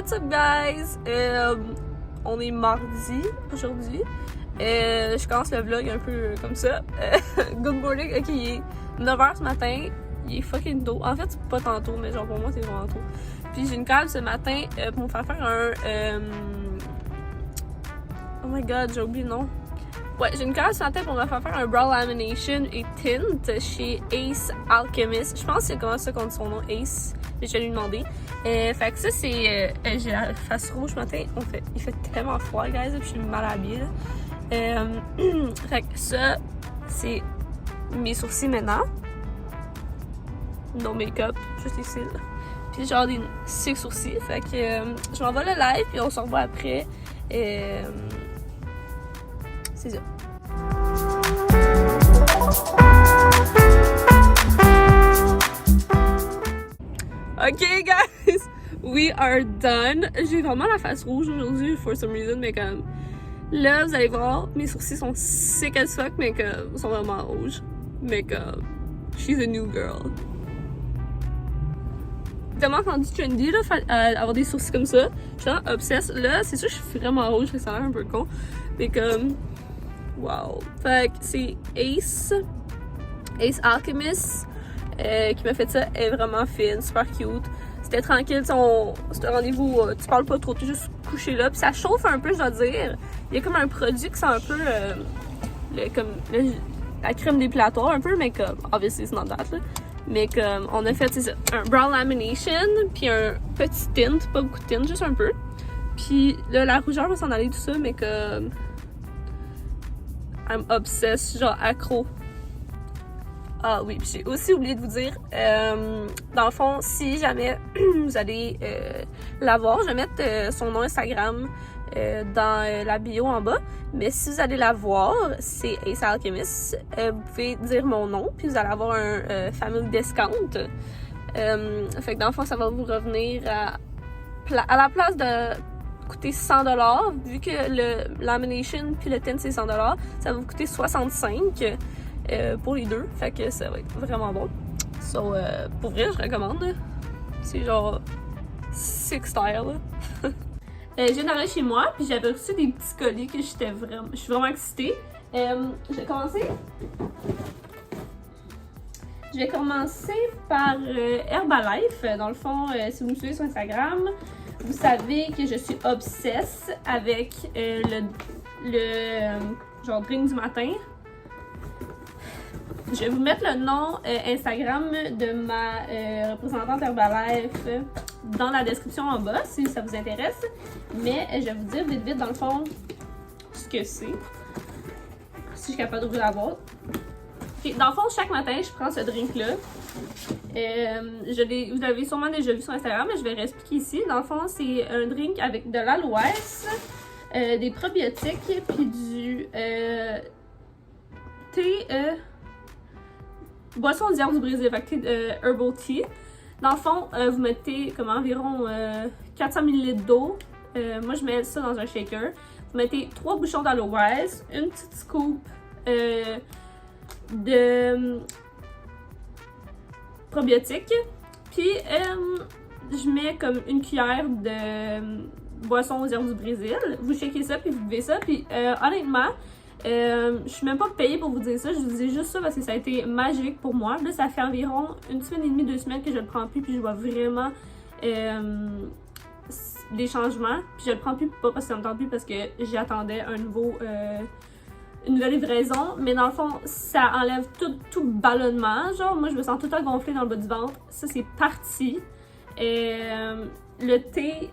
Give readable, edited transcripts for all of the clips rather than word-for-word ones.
what's up guys? On est mardi aujourd'hui. Je commence le vlog un peu comme ça. Good morning, ok, il est 9h ce matin. Il est fucking tôt. En fait, c'est pas tant tôt, mais genre pour moi, c'est vraiment tôt. Puis j'ai une call ce matin pour me faire un... Oh my god, j'ai oublié le nom. Ouais, j'ai une call ce matin pour me faire un brow lamination et tint chez Ace Alchemist. Je pense que c'est comment ça qu'on dit son nom, Ace. Je vais lui demander. Fait que ça, c'est... j'ai la face rouge ce matin. Il fait tellement froid, guys, puis je suis mal habillée. Fait que ça, c'est mes sourcils maintenant. No make-up, juste les cils. Puis genre des 6 sourcils. Fait que je m'envoie le live, puis on se revoit après. C'est ça. Ok, guys, we are done. J'ai vraiment la face rouge aujourd'hui, for some reason, mais comme là, vous allez voir, mes sourcils sont sick as fuck, mais comme sont vraiment rouges. Mais comme, she's a new girl. Tellement rendu trendy là, avoir des sourcils comme ça. Je suis vraiment obsesse. Là, c'est sûr que je suis vraiment rouge, ça a l'air un peu con. Mais comme, wow. Fait que c'est Ace Alchemist qui m'a fait ça. Elle est vraiment fine, super cute. C'était tranquille, c'était un rendez-vous, tu parles pas trop, tu es juste couché là. Puis ça chauffe un peu, je dois dire. Il y a comme un produit qui sent un peu la crème dépilatoire un peu, mais comme, obviously it's not that là. Mais comme, on a fait, c'est ça, un brow lamination, puis un petit tint, pas beaucoup de tint, juste un peu. Puis là, la rougeur va s'en aller tout ça, mais comme, I'm obsessed, genre accro. Ah oui, puis j'ai aussi oublié de vous dire, dans le fond, si jamais vous allez la voir, je vais mettre son nom Instagram dans la bio en bas. Mais si vous allez la voir, c'est Ace Alchemist. Vous pouvez dire mon nom, puis vous allez avoir un family discount. Fait que dans le fond, ça va vous revenir à la place de coûter 100$, vu que le lamination puis le tint c'est 100$, ça va vous coûter 65$ pour les deux. Fait que ça va être vraiment bon. So, pour vrai, je recommande. C'est genre sick style. Je viens d'arriver chez moi, puis j'avais reçu des petits colis que je suis vraiment excitée. Je vais commencer par Herbalife. Dans le fond, si vous me suivez sur Instagram, vous savez que je suis obsesse avec le genre drink du matin. Je vais vous mettre le nom Instagram de ma représentante Herbalife dans la description en bas si ça vous intéresse. Mais je vais vous dire vite dans le fond ce que c'est. Si je suis capable d'ouvrir la boîte. Okay, dans le fond, chaque matin, je prends ce drink-là. Vous l'avez sûrement déjà vu sur Instagram, mais je vais réexpliquer ici. Dans le fond, c'est un drink avec de l'aloès, des probiotiques, puis du thé... boisson d'hier du Brésil, fait que herbal tea. Dans le fond, vous mettez comme environ 400 ml d'eau. Moi, je mets ça dans un shaker. Vous mettez 3 bouchons d'aloès, une petite scoop de probiotiques. Puis, je mets comme une cuillère de boisson aux herbes du Brésil. Vous shakez ça, puis vous buvez ça. Puis, honnêtement, je suis même pas payée pour vous dire ça, je vous dis juste ça parce que ça a été magique pour moi. Là, ça fait environ 1 semaine et demie, 2 semaines que je le prends plus, puis je vois vraiment des changements. Puis je le prends plus pas parce que ça me tente plus, parce que j'attendais une nouvelle livraison. Mais dans le fond, ça enlève tout ballonnement. Genre, moi, je me sens tout le temps gonflée dans le bas du ventre. Ça, c'est parti. Le thé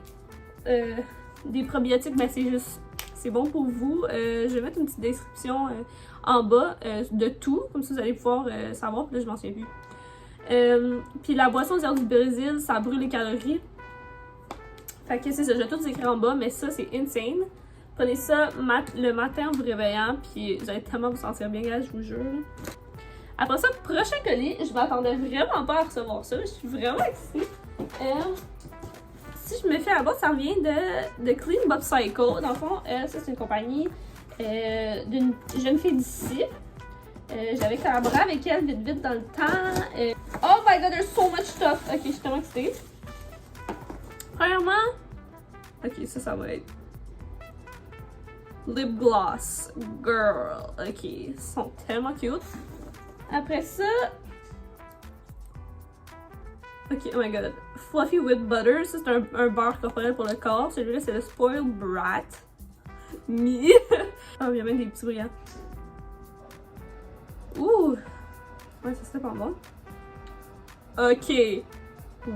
des probiotiques, ben c'est juste... C'est bon pour vous. Je vais mettre une petite description en bas de tout, comme ça vous allez pouvoir savoir. Puis là, je m'en souviens plus. Puis la boisson aux herbes du Brésil, ça brûle les calories. Fait que c'est ça, je vais tout vous écrire en bas, mais ça, c'est insane. Prenez ça le matin en vous réveillant, puis vous allez tellement vous sentir bien, gars, je vous jure. Après ça, prochain colis, je m'attendais vraiment pas à recevoir ça. Je suis vraiment excitée. Si je me fais à la base, ça vient de Clean Bob Cycle. Dans le fond, ça c'est une compagnie d'une jeune fille d'ici. J'avais collaboré avec elle vite dans le temps. Oh my god, there's so much stuff! Ok, je suis tellement excitée. Premièrement, Ok, ça va être lip gloss. Girl. Ok, ils sont tellement cute. Après ça... Ok, oh my god. Fluffy with butter. Ça, c'est un beurre corporel pour le corps. Celui-là, c'est le Spoiled Brat. Me. Oh, il y a même des petits brillants. Ouh! Ouais, ça c'était pas bon. Ok.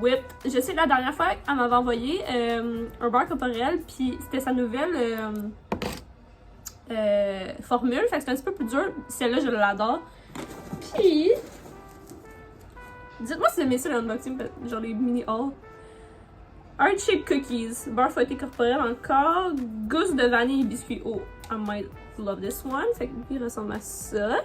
Whip. Je sais, la dernière fois, elle m'avait envoyé un beurre corporel, puis c'était sa nouvelle formule. Fait que c'était un petit peu plus dur. Celle-là, je l'adore. Puis... dites-moi si vous aimez ça, l'unboxing, genre les mini hauls. Heart Shaped Cookies. Beurre fouetté corporel encore. Gousse de vanille et biscuit. Oh, I might love this one. Fait que il ressemble à ça.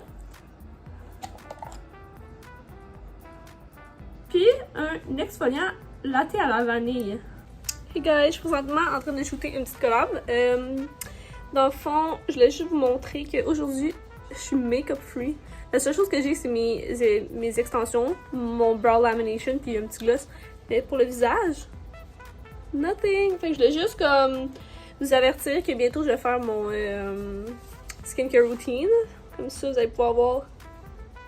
Puis un exfoliant latte à la vanille. Hey guys, je suis présentement en train de shooter une petite collab. Dans le fond, je voulais juste vous montrer qu'aujourd'hui, je suis make-up free. La seule chose que j'ai, c'est mes extensions, mon brow lamination, puis un petit gloss. Mais pour le visage, nothing. Fait que je voulais juste comme vous avertir que bientôt je vais faire mon skincare routine. Comme ça, vous allez pouvoir voir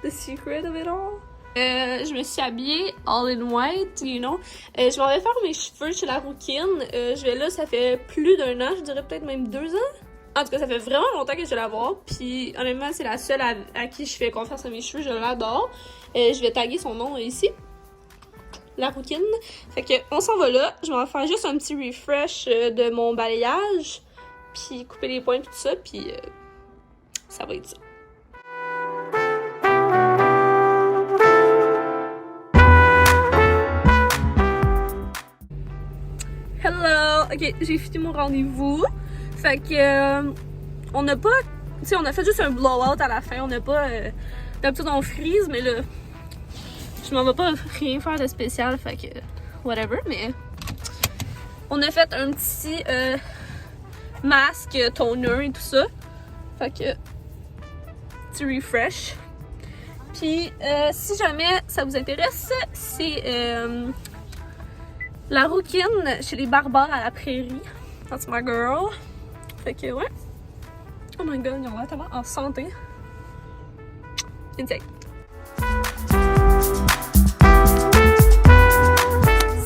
the secret of it all. Je me suis habillée all in white, you know. Je m'en vais faire mes cheveux chez la rouquine. Je vais là, ça fait plus d'1 an, je dirais peut-être même 2 ans. En tout cas, ça fait vraiment longtemps que je vais la voir. Puis honnêtement, c'est la seule à qui je fais confiance à mes cheveux, je l'adore. Je vais taguer son nom ici. La rouquine. Fait que on s'en va là. Je vais faire juste un petit refresh de mon balayage. Puis couper les points, tout ça. Puis ça va être ça. Hello! Ok, j'ai fini mon rendez-vous. Fait que on n'a pas... Tu sais, on a fait juste un blowout à la fin. On n'a pas... d'habitude, on freeze, mais là... Je m'en vais pas rien faire de spécial, fait que... Whatever, mais... On a fait un petit masque, toner et tout ça. Fait que... Petit refresh. Puis, si jamais ça vous intéresse, c'est... la rouquine chez les barbares à la prairie. That's my girl. Fait que ouais. Oh my god, ils ont l'air tellement en santé. Insane.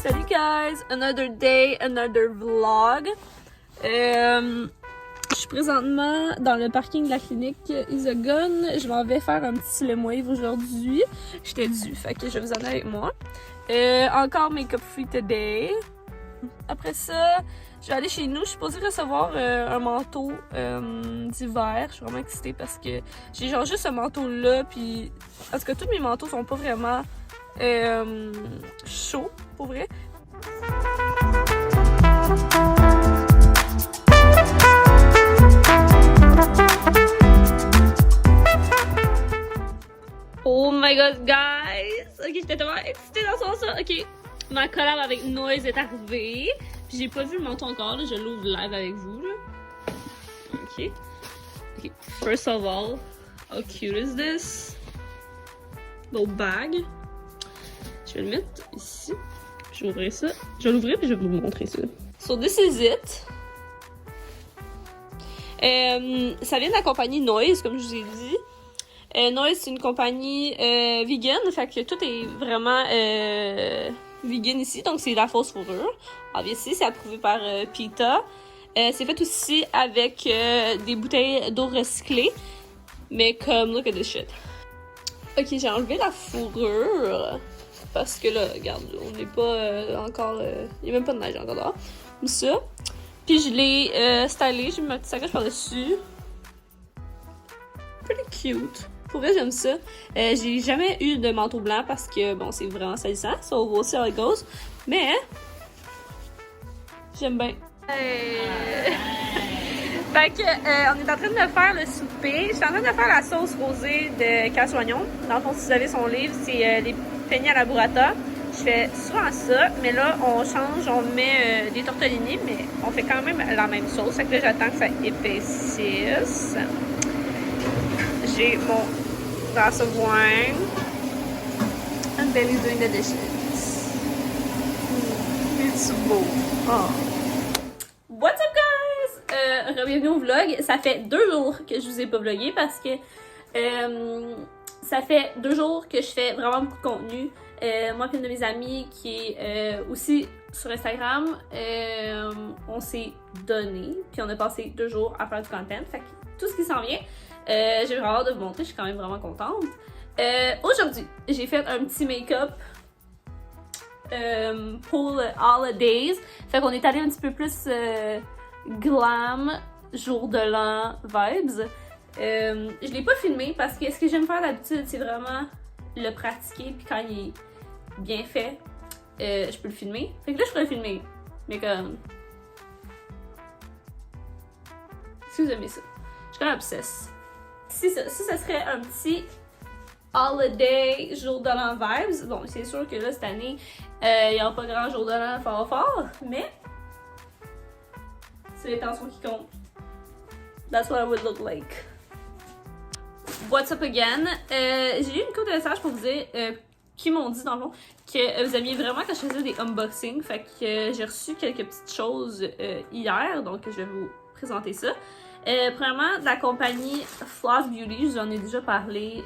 Salut guys! Another day, another vlog. Je suis présentement dans le parking de la clinique Isogun. Je m'en vais faire un petit slim wave aujourd'hui. J'étais due, fait que je vais vous emmener avec moi. Encore make-up free today. Après ça, je vais aller chez nous. Je suis supposée recevoir un manteau d'hiver. Je suis vraiment excitée parce que j'ai genre juste ce manteau-là. Puis, en tout cas, tous mes manteaux sont pas vraiment chauds, pour vrai. Oh my god, guys! Ok, j'étais tellement excitée dans ça. Ok, ma collab avec Noise est arrivée. Puis j'ai pas vu le manteau encore, là. Je l'ouvre live avec vous, là. Ok. Ok, first of all, how cute is this? Little bag. Je vais le mettre ici. Je vais ouvrir ça. Je vais l'ouvrir puis je vais vous montrer ça. So this is it. Ça vient de la compagnie Noise, comme je vous ai dit. Noise, c'est une compagnie vegan, fait que tout est vraiment vegan ici, donc c'est la fausse fourrure. Obviously, c'est approuvé par PETA. C'est fait aussi avec des bouteilles d'eau recyclée, mais comme, look at this shit. Ok, j'ai enlevé la fourrure, parce que là, regarde, on n'est pas encore... il n'y a même pas de neige encore là. Comme ça. Puis je l'ai stylé, j'ai mis ma petite sacoche par-dessus. Pretty cute. Pour vrai, j'aime ça. J'ai jamais eu de manteau blanc parce que, bon, c'est vraiment salissant. So, we'll see how it goes. Mais, j'aime bien. Fait que, on est en train de faire le souper. Je suis en train de faire la sauce rosée de Casse-Oignon. Dans le fond, si vous avez son livre, c'est les peignets à la burrata. Je fais souvent ça, mais là, on change, on met des tortellini, mais on fait quand même la même sauce. Fait que là, j'attends que ça épaississe. J'ai mon glass of wine. And Bailey's doing the dishes. It's beau. Oh. bienvenue au vlog. Ça fait 2 jours que je vous ai pas vlogué parce que ça fait 2 jours que je fais vraiment beaucoup de contenu. Moi et une de mes amies qui est aussi sur Instagram, on s'est donné, puis on a passé 2 jours à faire du content. Fait que tout ce qui s'en vient, j'ai vraiment hâte de vous montrer, je suis quand même vraiment contente. Aujourd'hui, j'ai fait un petit make-up pour le holidays. Fait qu'on est allé un petit peu plus glam, jour de l'an vibes. Je l'ai pas filmé parce que ce que j'aime faire d'habitude, c'est vraiment le pratiquer, puis quand il est bien fait, je peux le filmer. Fait que là, je pourrais le filmer. Mais comme... Si vous aimez ça. Je suis quand même obsesse. Si ça serait un petit holiday, jour de l'an vibes. Bon, c'est sûr que là, cette année, il n'y aura pas grand jour de l'an fort, mais c'est l'intention qui compte. That's what I would look like. What's up again? J'ai eu une couple de messages pour vous dire qui m'ont dit dans le fond que vous aimiez vraiment quand je faisais des unboxings. Fait que j'ai reçu quelques petites choses hier, donc je vais vous présenter ça. Premièrement, de la compagnie Floss Beauty, je vous en ai déjà parlé.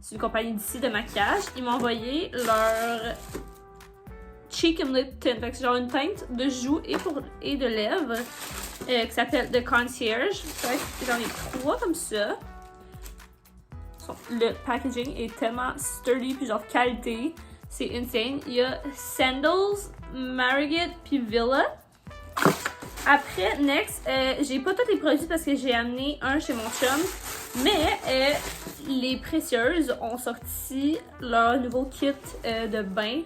C'est une compagnie d'ici de maquillage. Ils m'ont envoyé leur Cheek and Lip Tint. Fait que c'est genre une teinte de joues et de lèvres qui s'appelle The Concierge. Fait que j'en ai 3 comme ça. Le packaging est tellement sturdy puis genre qualité. C'est insane. Il y a Sandals, Marigate puis Villa. Après, next, j'ai pas tous les produits parce que j'ai amené un chez mon chum. Mais les Précieuses ont sorti leur nouveau kit de bain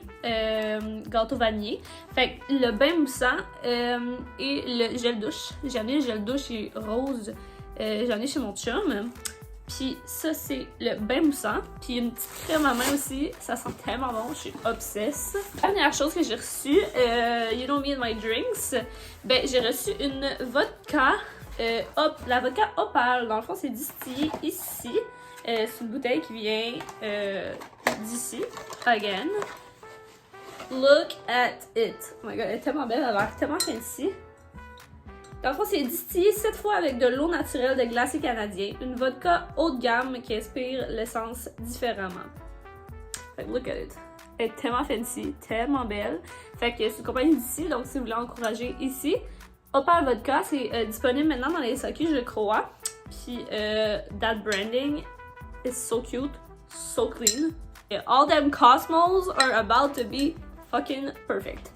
gâteau vanillé. Fait que le bain moussant et le gel douche. J'ai amené le gel douche et rose. J'ai amené chez mon chum. Puis ça, c'est le bain moussant. Puis une petite crème à main aussi. Ça sent tellement bon. Je suis obsesse. La dernière chose que j'ai reçue, you know me and my drinks. Ben, j'ai reçu une vodka. La vodka Opal. Dans le fond, c'est distillé ici. C'est une bouteille qui vient d'ici. Again. Look at it. Oh my god, elle est tellement belle. Elle a l'air tellement fancy. Dans le fond, c'est distillé 7 fois avec de l'eau naturelle de glacier canadien. Une vodka haut de gamme qui inspire l'essence différemment. Fait que look at it. Elle est tellement fancy, tellement belle. Fait que c'est une compagnie d'ici, donc si vous voulez encourager ici. Opal Vodka, c'est disponible maintenant dans les SAQ, je crois. Puis that branding is so cute, so clean. And all them Cosmos are about to be fucking perfect.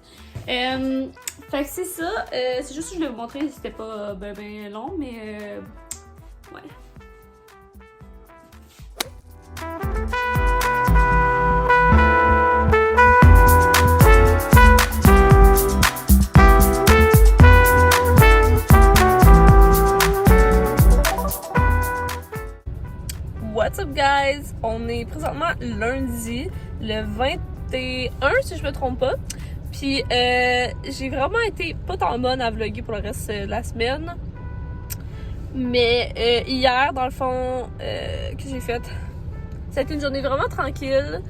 Fait que c'est ça, c'est juste que je voulais vous montrer, c'était pas ben long, mais ouais. What's up guys? On est présentement lundi, le 21 si je me trompe pas. Puis j'ai vraiment été pas tant bonne à vlogger pour le reste de la semaine. Mais hier, dans le fond, que j'ai fait, ça a été une journée vraiment tranquille.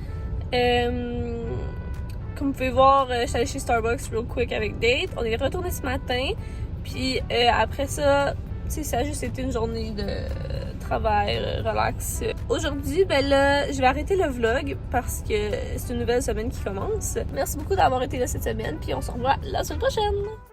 Comme vous pouvez voir, je suis allée chez Starbucks real quick avec Date. On est retourné ce matin. Puis après ça, ça a juste été une journée de travail, relax. Aujourd'hui, ben là, je vais arrêter le vlog parce que c'est une nouvelle semaine qui commence. Merci beaucoup d'avoir été là cette semaine, puis on se revoit la semaine prochaine!